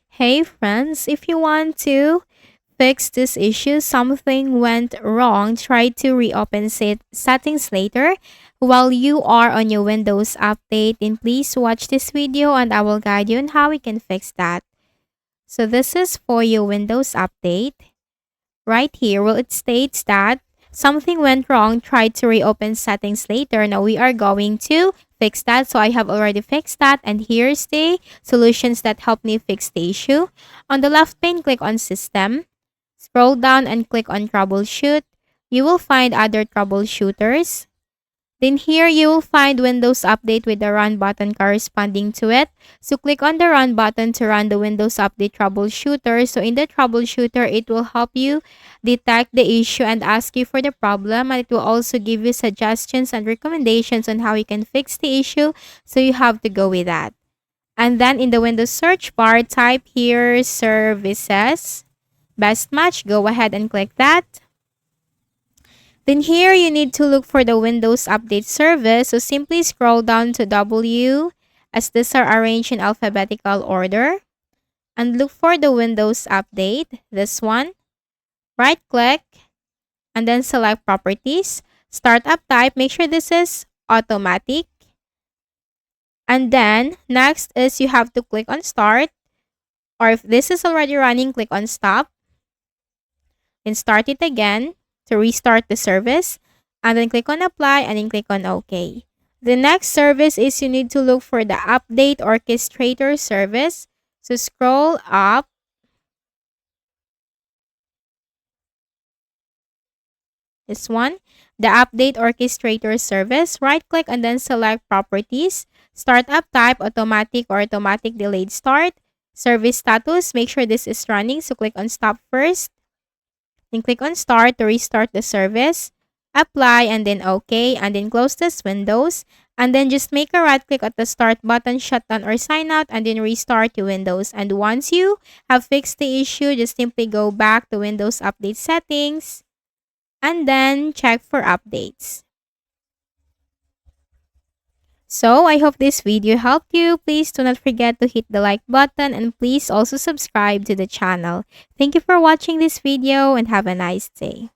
Hey friends, if you want to fix this issue, something went wrong, try to reopen settings later while you are on your Windows update. And please watch this video and I will guide you on how we can fix that. So this is for your Windows update. Right here, well, it states that something went wrong, try to reopen settings later. Now we are going to fix that. So I have already fixed that. And here's the solutions that help me fix the issue. On the left pane, click on System. Scroll down and click on Troubleshoot. You will find other troubleshooters. Then here you will find Windows Update with the Run button corresponding to it. So click on the Run button to run the Windows Update Troubleshooter. So in the Troubleshooter, it will help you detect the issue and ask you for the problem. And it will also give you suggestions and recommendations on how you can fix the issue. So you have to go with that. And then in the Windows search bar, type here Services. Best Match. Go ahead and click that. Then here you need to look for the Windows Update service. So simply scroll down to W as these are arranged in alphabetical order. And look for the Windows Update, this one. Right click and then select Properties. Startup type, make sure this is automatic. And then next is you have to click on Start. Or if this is already running, click on Stop. Then start it again to restart the service, and then click on Apply and then click on OK. The next service is you need to look for the Update Orchestrator service. So scroll up. This one, the Update Orchestrator service. Right click and then select Properties. Startup type, automatic or automatic delayed start. Service status, make sure this is running. So click on Stop first. Then click on Start to restart the service. Apply and then OK. And then close this Windows. And then just make a right click at the Start button, shutdown or sign out, and then restart your Windows. And once you have fixed the issue, just simply go back to Windows Update settings and then check for updates. So, I hope this video helped you. Please do not forget to hit the like button and please also subscribe to the channel. Thank you for watching this video and have a nice day.